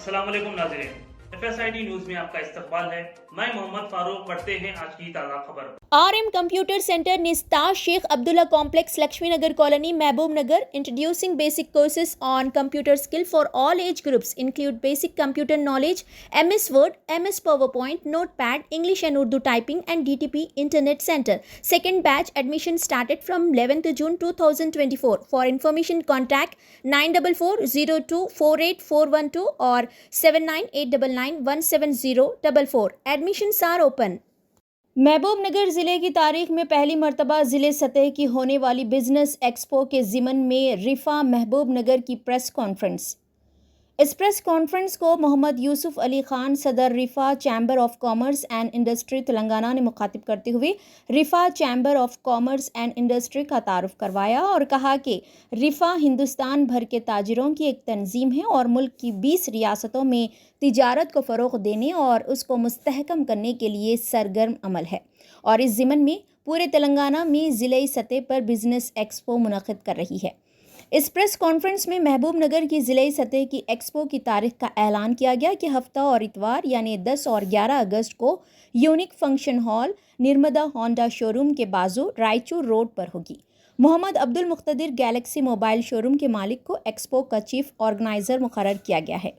अस्सलाम वालेकुम नाज़रीन, FSID न्यूज़ में आपका इस्तकबाल है। मैं मोहम्मद फारूक। पढ़ते हैं आज की ताज़ा खबर। RM Computer Center Nistar Sheikh Abdullah Complex, Lakshmi Nagar Colony, Mehboob Nagar, introducing basic courses on computer skill for all age groups, include basic computer knowledge, MS Word, MS PowerPoint, Notepad, English and Urdu typing, and DTP Internet Center. Second batch admission started from 11th June 2024. For information, contact 9440248412 or 7989917044. Admissions are open. महबूब नगर ज़िले की तारीख में पहली मरतबा ज़िले सतह की होने वाली बिजनेस एक्सपो के ज़िमन में रिफ़ा महबूब नगर की प्रेस कॉन्फ्रेंस। इस प्रेस कॉन्फ्रेंस को मोहम्मद यूसुफ अली ख़ान, सदर Rifa chamber of commerce and industry Telangana ने मुखातिब करते हुए Rifa chamber of commerce and industry का तारुफ करवाया और कहा कि रिफ़ा हिंदुस्तान भर के ताजिरों की एक तंजीम है और मुल्क की 20 रियासतों में तिजारत को फ़रोग़ देने और उसको मुस्तहकम करने के लिए सरगर्म अमल है और इस ज़िमन में पूरे तेलंगाना में ज़िले सतह पर बिज़नेस एक्सपो मुनक़िद कर रही है। इस प्रेस कॉन्फ्रेंस में महबूब नगर की ज़िले सतह की एक्सपो की तारीख का ऐलान किया गया कि हफ्ता और इतवार यानी 10 और 11 अगस्त को यूनिक फंक्शन हॉल निर्मदा होंडा शोरूम के बाजू रायचूर रोड पर होगी। Mohammed Abdul Muqtadir galaxy mobile showroom के मालिक को एक्सपो का चीफ ऑर्गेनाइज़र मुकर्रर किया गया है।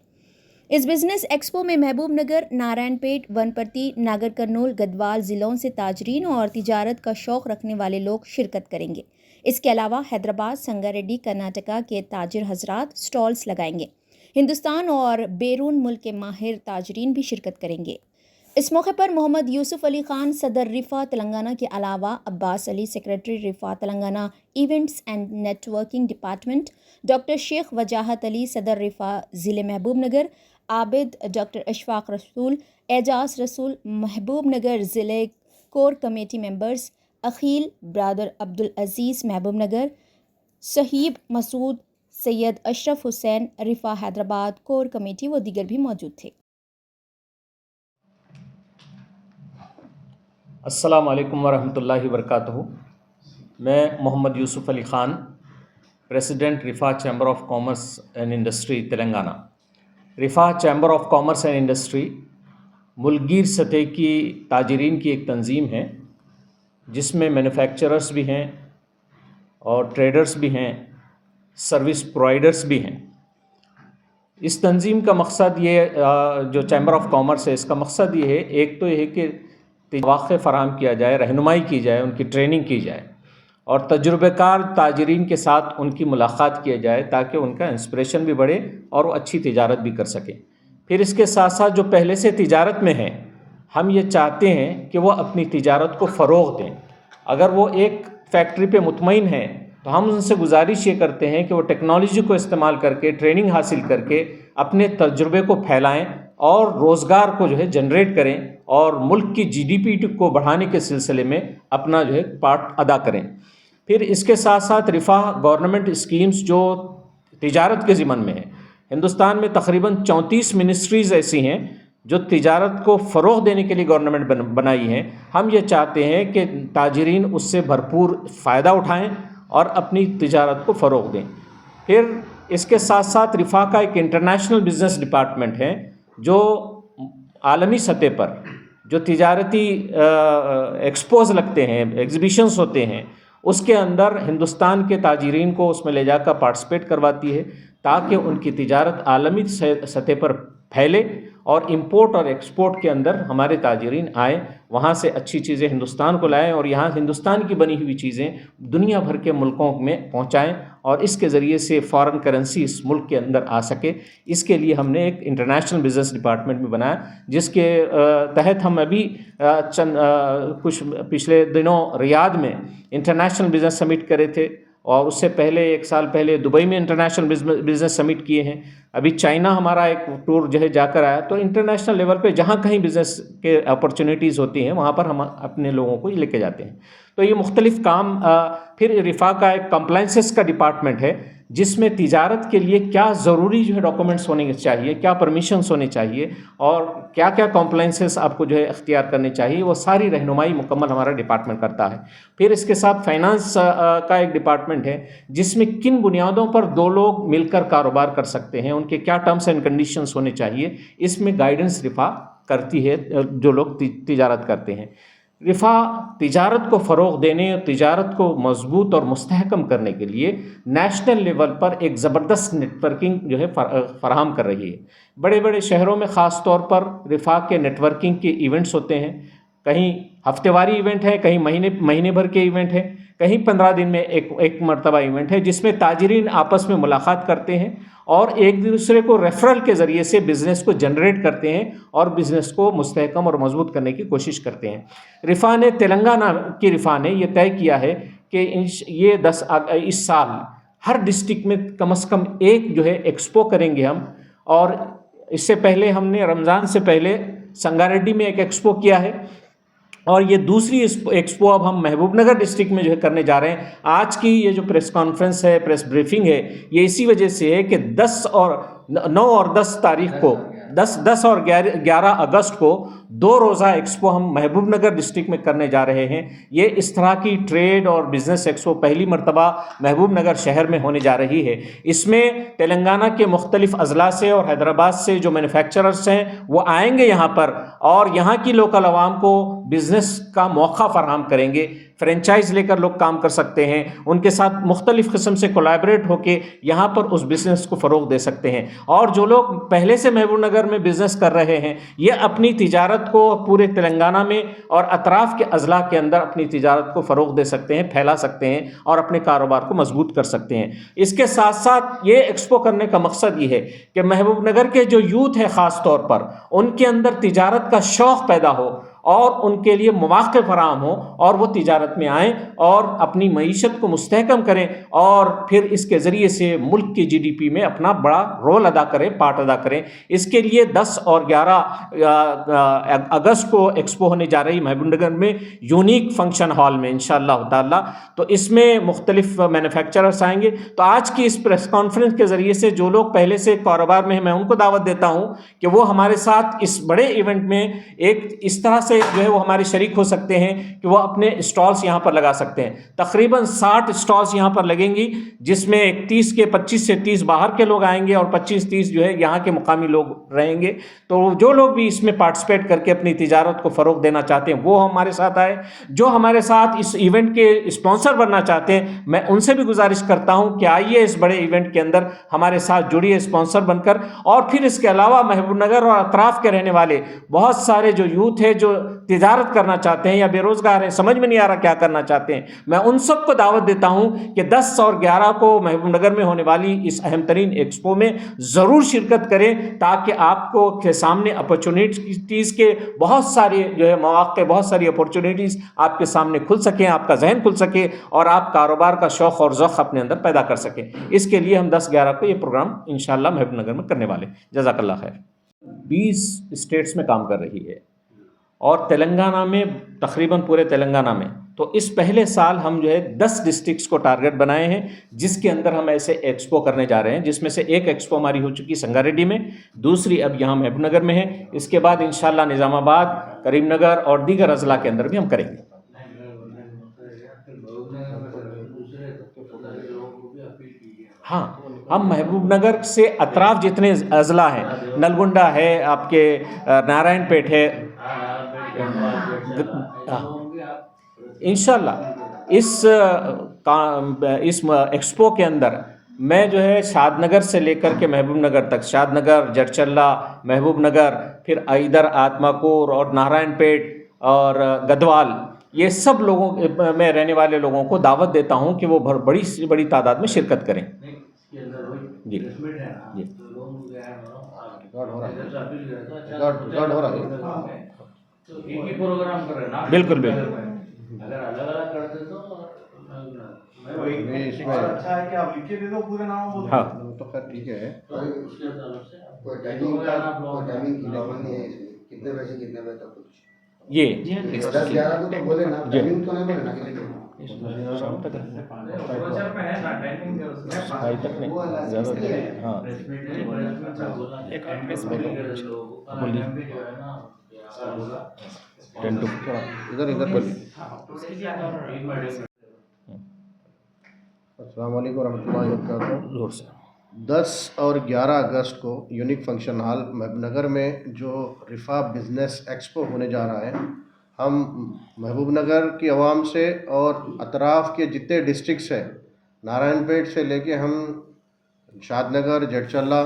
इस बिज़नेस एक्सपो में महबूब नगर, नारायणपेट, वनपर्ती, नागर कर्नूल, गढ़वाल ज़िलों से ताजरीन और तिजारत का शौक़ रखने वाले लोग शिरकत करेंगे। इसके अलावा हैदराबाद, संगारेड्डी, कर्नाटका के ताजिर हजरात स्टॉल्स लगाएंगे। हिंदुस्तान और बैरून मुल्क के माहिर ताजरीन भी शिरकत करेंगे। इस मौके पर मोहम्मद यूसुफ अली ख़ान, सदर रिफ़ा तेलंगाना के अलावा Abbas Ali, secretary Rifa Telangana events and networking department, doctor Sheikh Wajahat Ali, सदर रिफ़ा ज़िले महबूब नगर, आबिद डॉक्टर अशफाक रसूल, एजाज रसूल, महबूब नगर ज़िले core committee members, Aqeel brother Abdul Aziz Mahbub Nagar, Sahib Masood, Syed Ashraf Hussain Rifa Hyderabad core committee व दीगर भी मौजूद थे। अस्सलाम वालेकुम वरहमतुल्लाहि वबरकातुहू। मैं Mohammed Yousuf Ali Khan, president Rifa chamber of commerce and industry Telangana. Rifa chamber of commerce and industry मुल्कगीर सतह की ताजरीन की एक तंजीम है जिसमें मैन्युफैक्चरर्स भी हैं और ट्रेडर्स भी हैं, सर्विस प्रोवाइडर्स भी हैं। इस तंजीम का मकसद ये जो चैम्बर ऑफ कॉमर्स है, इसका मकसद ये है, एक तो ये है कि मौक़े फ़राहम किया जाए, रहनुमाई की जाए, उनकी ट्रेनिंग की जाए और तजुर्बेकार ताजरीन के साथ उनकी मुलाक़ात किया जाए ताकि उनका इंस्पिरेशन भी बढ़े और वो अच्छी तिजारत भी कर सकें। फिर इसके साथ साथ जो पहले से तिजारत में हैं, हम ये चाहते हैं कि वो अपनी तिजारत को फ़रोग़ दें। अगर वो एक फैक्ट्री पे मुतमईन हैं तो हम उनसे गुजारिश ये करते हैं कि वो टेक्नोलॉजी को इस्तेमाल करके, ट्रेनिंग हासिल करके अपने तजुर्बे को फैलाएं और रोज़गार को जो है जनरेट करें और मुल्क की GDP को बढ़ाने के सिलसिले में अपना जो है पार्ट अदा करें। फिर इसके साथ साथ रिफ़ा गवर्नमेंट स्कीम्स जो तिजारत के ज़िमन में है, हिंदुस्तान में तकरीबन 34 मिनिस्ट्रीज़ ऐसी हैं जो तिजारत को फ़रोग़ देने के लिए गवर्नमेंट बनाई हैं। हम ये चाहते हैं कि ताजरीन उससे भरपूर फ़ायदा उठाएं और अपनी तिजारत को फ़रोग़ दें। फिर इसके साथ साथ रिफ़ा का एक इंटरनेशनल बिज़नेस डिपार्टमेंट है जो आलमी सतह पर जो तिजारती एक्सपोज़ लगते हैं, एग्ज़िबिशंस होते हैं, उसके अंदर हिंदुस्तान के ताजरीन को उसमें ले जाकर पार्टिसिपेट करवाती है ताकि उनकी तिजारत आलमी सतह पर फैले और इंपोर्ट और एक्सपोर्ट के अंदर हमारे ताजरीन आए, वहाँ से अच्छी चीज़ें हिंदुस्तान को लाएं और यहाँ हिंदुस्तान की बनी हुई चीज़ें दुनिया भर के मुल्कों में पहुँचाएं और इसके ज़रिए से फ़ॉरेन करेंसी इस मुल्क के अंदर आ सके। इसके लिए हमने एक इंटरनेशनल बिज़नेस डिपार्टमेंट भी बनाया जिसके तहत हम अभी कुछ पिछले दिनों रियाद में इंटरनेशनल बिज़नेस समिट करे थे और उससे पहले 1 साल पहले दुबई में इंटरनेशनल बिज़नेस समिट किए हैं। अभी चाइना हमारा एक टूर जो है जाकर आया। तो इंटरनेशनल लेवल पे जहाँ कहीं बिज़नेस के अपॉर्चुनिटीज़ होती हैं वहाँ पर हम अपने लोगों को लेके जाते हैं। तो ये मुख्तलिफ़ काम। फिर रिफ़ा का एक कंप्लायंसेस का डिपार्टमेंट है जिसमें तिजारत के लिए क्या ज़रूरी जो है डॉक्यूमेंट्स होने चाहिए, क्या परमिशंस होने चाहिए और क्या क्या कॉम्प्लाइंसेस आपको जो है अख्तियार करने चाहिए, वो सारी रहनुमाई मुकम्मल हमारा डिपार्टमेंट करता है। फिर इसके साथ फाइनेंस का एक डिपार्टमेंट है जिसमें किन बुनियादों पर दो लोग मिलकर कारोबार कर सकते हैं, उनके क्या टर्म्स एंड कंडीशंस होने चाहिए, इसमें गाइडेंस रिफा करती है जो लोग तिजारत करते हैं। रिफा तिजारत को फ़रोग़ देने और तिजारत को मजबूत और मुस्तहकम करने के लिए नेशनल लेवल पर एक ज़बरदस्त नेटवर्किंग जो है फराहम कर रही है। बड़े बड़े शहरों में ख़ास तौर पर रिफा के नेटवर्किंग के इवेंट्स होते हैं, कहीं हफ्तेवारी इवेंट है, कहीं महीने भर के इवेंट है, कहीं 15 दिन में एक मरतबा इवेंट है जिसमें ताजिरीन आपस में मुलाकात करते हैं और एक दूसरे को रेफरल के ज़रिए से बिज़नेस को जनरेट करते हैं और बिज़नेस को मुस्तहकम और मजबूत करने की कोशिश करते हैं। रिफा ने तेलंगाना की रिफा ने यह तय किया है कि ये इस साल हर डिस्ट्रिक्ट में कम से कम एक जो है एक्सपो करेंगे हम। और इससे पहले हमने रमज़ान से पहले संगारेड्डी में एक एक्सपो किया है और ये दूसरी एक्सपो अब हम महबूब नगर डिस्ट्रिक्ट में जो है करने जा रहे हैं। आज की ये जो प्रेस कॉन्फ्रेंस है, प्रेस ब्रीफिंग है, ये इसी वजह से है कि 9 और 10 तारीख को 10 और 11 अगस्त को 2 रोज़ा एक्सपो हम महबूब नगर डिस्ट्रिक्ट में करने जा रहे हैं। ये इस तरह की ट्रेड और बिज़नेस एक्सपो पहली मरतबा महबूब नगर शहर में होने जा रही है। इसमें तेलंगाना के मुख्तलिफ़ अज़ला से और हैदराबाद से जो मैन्युफैक्चरर्स हैं वो आएंगे यहाँ पर और यहाँ की लोकल आवाम को बिज़नेस का मौका फराहम करेंगे। फ्रेंचाइज लेकर लोग काम कर सकते हैं, उनके साथ मुख्तलिफ़ किस्म से कोलैबोरेट होकर यहाँ पर उस बिज़नेस को फ़रोग़ दे सकते हैं। और जो लोग पहले से महबूब नगर में बिज़नेस कर रहे हैं ये अपनी तिजारत को पूरे तेलंगाना में और अतराफ़ के अज़ला के अंदर अपनी तिजारत को फ़रोग़ दे सकते हैं, फैला सकते हैं और अपने कारोबार को मजबूत कर सकते हैं। इसके साथ साथ ये एक्सपो करने का मकसद ये है कि महबूब नगर के जो यूथ है ख़ास तौर पर उनके अंदर तिजारत का शौक़ पैदा हो और उनके लिए मौक़े फराहम हो और वो तिजारत में आएँ और अपनी मईशत को मुस्तहकम करें और फिर इसके ज़रिए से मुल्क की GDP में अपना बड़ा रोल अदा करें, पार्ट अदा करें। इसके लिए 10 और 11 अगस्त को एक्सपो होने जा रही महबूब नगर में यूनिक फंक्शन हॉल में इंशाअल्लाह ताला। तो इसमें मुख्तलिफ मैन्युफैक्चरर्स आएंगे। तो आज की इस प्रेस कॉन्फ्रेंस के ज़रिए से जो लोग पहले से कारोबार में हैं मैं उनको दावत देता हूँ कि वो हमारे साथ इस बड़े इवेंट में एक इस तरह से जो है वो हमारे शरीक हो सकते हैं कि वो अपने स्टॉल्स यहाँ पर लगा सकते हैं। तकरीबन 60 स्टॉल्स यहाँ पर लगेंगी जिसमें 25 से 30 बाहर के लोग आएंगे और 25-30 जो है यहाँ के मुकामी लोग रहेंगे। तो जो लोग भी इसमें पार्टिसिपेट करके अपनी तिजारत को फ़रोग़ देना चाहते हैं वो हमारे साथ आए। जो हमारे साथ इस इवेंट के स्पॉन्सर बनना चाहते हैं मैं उनसे भी गुजारिश करता हूँ कि आइए इस बड़े इवेंट के अंदर हमारे साथ जुड़िए स्पॉन्सर बनकर। और फिर इसके अलावा महबूब नगर और अतराफ़ के रहने वाले बहुत सारे जो यूथ है जो तिजारत करना चाहते हैं या बेरोज़गार हैं, समझ में नहीं आ रहा क्या करना चाहते हैं, मैं उन सबको दावत देता हूं कि 10 और 11 को महबूब नगर में होने वाली इस अहम तरीन एक्सपो में ज़रूर शिरकत करें ताकि आपको के सामने अपॉर्चुनिटीज़ के बहुत सारे जो है मौक़े, बहुत सारी अपॉर्चुनिटीज़ आपके सामने खुल सकें, आपका जहन खुल सके और आप कारोबार का शौक़ और ज़ौक़ अपने अंदर पैदा कर सकें। इसके लिए हम 10-11 को ये प्रोग्राम इंशाअल्लाह महबूब नगर में करने वाले। जज़ाकल्लाह खैर। 20 स्टेट्स में काम कर रही है और तेलंगाना में तकरीबन पूरे तेलंगाना में। तो इस पहले साल हम जो है 10 डिस्ट्रिक्ट्स को टारगेट बनाए हैं जिसके अंदर हम ऐसे एक्सपो करने जा रहे हैं, जिसमें से एक एक्सपो हमारी हो चुकी संगारेड्डी में, दूसरी अब यहाँ महबूब नगर में है। इसके बाद इंशाअल्लाह निज़ामाबाद, करीमनगर और दीगर अज़ला के अंदर भी हम करेंगे। हाँ, हम महबूब नगर से अतराफ़ जितने अज़ला हैं, नलगुंडा है, आपके नारायणपेट है, इंशाअल्लाह इस एक्सपो के अंदर मैं जो है शादनगर से लेकर के महबूब नगर तक, शादनगर, जरचल्ला, महबूब नगर, फिर इधर आत्मापुर और नारायणपेट और गदवाल, ये सब लोगों में रहने वाले लोगों को दावत देता हूं कि वो बड़ी से बड़ी तादाद में शिरकत करें। जी जी तो एक ही प्रोग्राम कर रहे हैं ना, बिल्कुल बिल्कुल। अगर अलग अलग करते तो अच्छा है कि आप लिख के दे दो पूरे नाम बोल। हाँ तो खैर ठीक है। तो उसके तरफ से कोई टाइमिंग की नहीं है, कितने बजे तक कुछ ये 10-11 को तो बोले ना, टाइमिंग तो नहीं बोले ना। शाम तक ब्रोचर में है ना टाइमिंग है उसमें ढाई तक नहीं ज़्यादा हाँ एक प्रेस मीटिंग बोलिए जो है ना 10 to इधर इधर बोलिए। उसके लिए और अस्सलाम वालेकुम रहमतुल्लाहि व बरकातहू। जोर से 10 और 11 अगस्त को यूनिक फंक्शन हॉल महबूबनगर में जो रिफा बिज़नेस एक्सपो होने जा रहा है, हम महबूबनगर की आवाम से और अतराफ़ के जितने डिस्ट्रिक्ट्स हैं, नारायणपेट से लेके हम शादनगर, जडचल्ला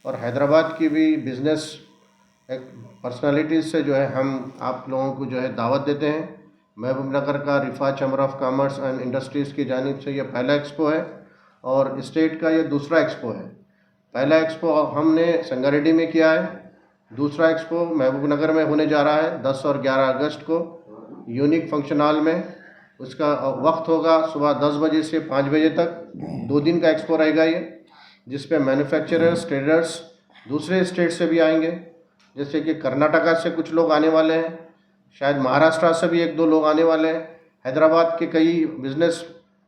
और हैदराबाद की भी बिज़नेस पर्सनालिटीज़ से जो है हम आप लोगों को जो है दावत देते हैं। महबूबनगर का Rifa chamber of commerce and industries की जानिब से ये पहला एक्सपो है और स्टेट का ये दूसरा एक्सपो है। पहला एक्सपो हमने संगारेड्डी में किया है, दूसरा एक्सपो महबूबनगर में होने जा रहा है 10 और 11 अगस्त को यूनिक फंक्शन हॉल में। उसका वक्त होगा सुबह 10 बजे से 5 बजे तक, 2 दिन का एक्सपो रहेगा ये, जिस पे मैन्युफैक्चरर्स, ट्रेडर्स दूसरे स्टेट से भी आएंगे, जैसे कि कर्नाटका से कुछ लोग आने वाले हैं, शायद महाराष्ट्र से भी 1-2 लोग आने वाले हैं, हैदराबाद के कई बिज़नेस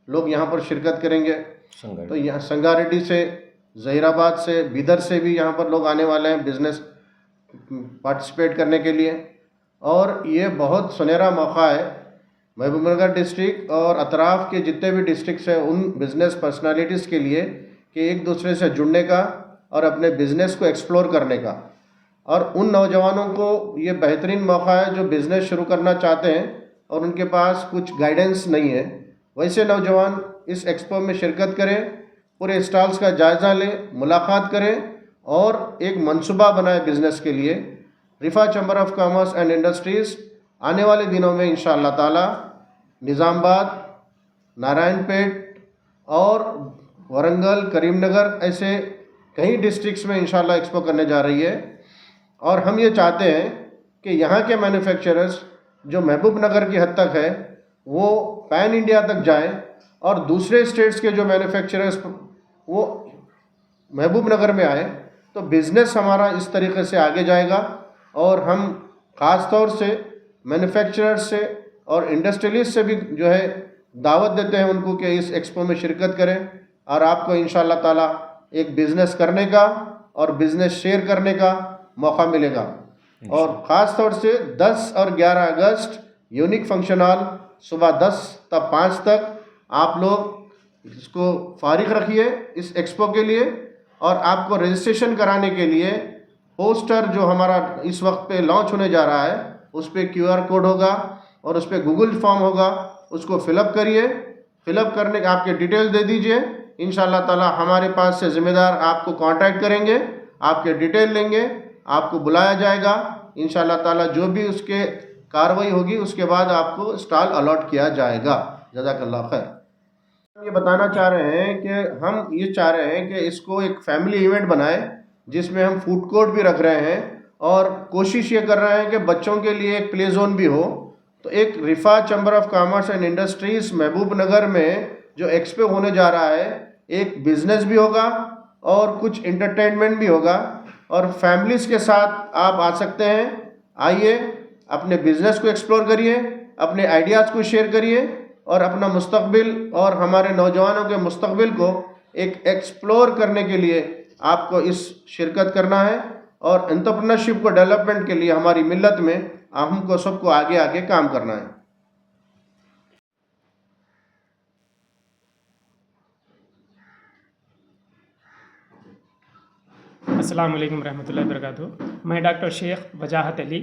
लोग यहाँ पर शिरकत करेंगे। तो यहाँ संगारेड्डी से, ज़हीराबाद से, बीदर से भी यहाँ पर लोग आने वाले हैं बिज़नेस पार्टिसिपेट करने के लिए। और ये बहुत सुनहरा मौका है महबूबनगर डिस्ट्रिक्ट और अतराफ़ के जितने भी डिस्ट्रिक्ट्स हैं उन बिज़नेस पर्सनालिटीज़ के लिए कि एक दूसरे से जुड़ने का और अपने बिज़नेस को एक्सप्लोर करने का। और उन नौजवानों को ये बेहतरीन मौका है जो बिज़नेस शुरू करना चाहते हैं और उनके पास कुछ गाइडेंस नहीं है, वैसे नौजवान इस एक्सपो में शिरकत करें, पूरे स्टॉल्स का जायज़ा लें, मुलाकात करें और एक मंसूबा बनाए बिज़नेस के लिए। Rifa chamber of commerce and industries आने वाले दिनों में इंशाअल्लाह ताला निज़ामबाद, नारायणपेट और वरंगल, करीमनगर ऐसे कई डिस्ट्रिक्ट्स में इंशाअल्लाह एक्सपो करने जा रही है। और हम ये चाहते हैं कि यहाँ के मैन्युफैक्चरर्स जो महबूबनगर की हद तक है वो पैन इंडिया तक जाएं और दूसरे स्टेट्स के जो मैन्युफैक्चरर्स वो महबूबनगर में आए, तो बिज़नेस हमारा इस तरीके से आगे जाएगा। और हम ख़ास तौर से मैन्युफैक्चरर्स से और इंडस्ट्रियलिस्ट से भी जो है दावत देते हैं उनको कि इस एक्सपो में शिरकत करें और आपको इंशाअल्लाह ताला एक बिज़नेस करने का और बिज़नेस शेयर करने का मौका मिलेगा। और ख़ास तौर से 10 और 11 अगस्त यूनिक फंक्शन हॉल सुबह 10 से 5 तक आप लोग इसको फारिग रखिए इस एक्सपो के लिए। और आपको रजिस्ट्रेशन कराने के लिए पोस्टर जो हमारा इस वक्त पे लॉन्च होने जा रहा है उस पर QR कोड होगा और उस पर गूगल फॉर्म होगा, उसको फिलअप करिए। फिलअप करने के आपके डिटेल दे दीजिए, इंशाअल्लाह ताला हमारे पास से ज़िम्मेदार आपको कांटेक्ट करेंगे, आपके डिटेल लेंगे, आपको बुलाया जाएगा। इंशाअल्लाह ताला जो भी उसके कार्रवाई होगी उसके बाद आपको स्टॉल अलॉट किया जाएगा। जज़ाकल्लाह खैर। ये बताना चाह रहे हैं कि हम ये चाह रहे हैं कि इसको एक फैमिली इवेंट बनाएं जिसमें हम फूड कोर्ट भी रख रहे हैं और कोशिश ये कर रहे हैं कि बच्चों के लिए एक प्ले जोन भी हो। तो एक Rifa chamber of commerce and industries Mahbubnagar में जो एक्सपो होने जा रहा है, एक बिज़नेस भी होगा और कुछ इंटरटेनमेंट भी होगा और फैमिलीज़ के साथ आप आ सकते हैं। आइए, अपने बिज़नेस को एक्सप्लोर करिए, अपने आइडियाज़ को शेयर करिए और अपना मुस्तकबिल और हमारे नौजवानों के मुस्तकबिल को एक एक्सप्लोर करने के लिए आपको इस शिरकत करना है। और एंटरप्रेन्योरशिप को डेवलपमेंट के लिए हमारी मिल्लत में हमको सबको आगे आगे काम करना है। अस्सलाम वालेकुम रहमतुल्लाहि व बरकातहू। मैं doctor Sheikh Wajahat Ali,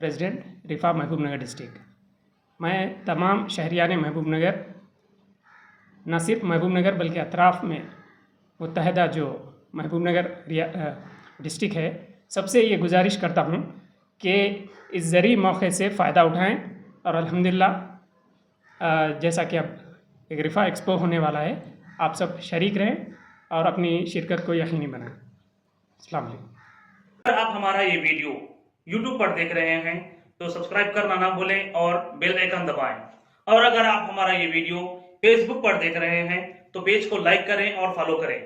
president रिफा Mahbubnagar district. मैं तमाम शहरियान महबूबनगर, न सिर्फ महबूबनगर बल्कि अतराफ़ में मुत्तहदा जो महबूबनगर डिस्ट्रिक्ट है, सबसे ये गुजारिश करता हूँ कि इस ज़रूरी मौके से फ़ायदा उठाएं और अल्हम्दुलिल्लाह जैसा कि अब एक रिफा एक्सपो होने वाला है, आप सब शरीक रहें और अपनी शिरकत को यकीनी बनाएं। अस्सलाम वालेकुम। अगर आप हमारा ये वीडियो YouTube पर देख रहे हैं तो सब्सक्राइब करना ना भूलें और बेल आइकन दबाएं। और अगर आप हमारा ये वीडियो Facebook पर देख रहे हैं तो पेज को लाइक करें और फॉलो करें।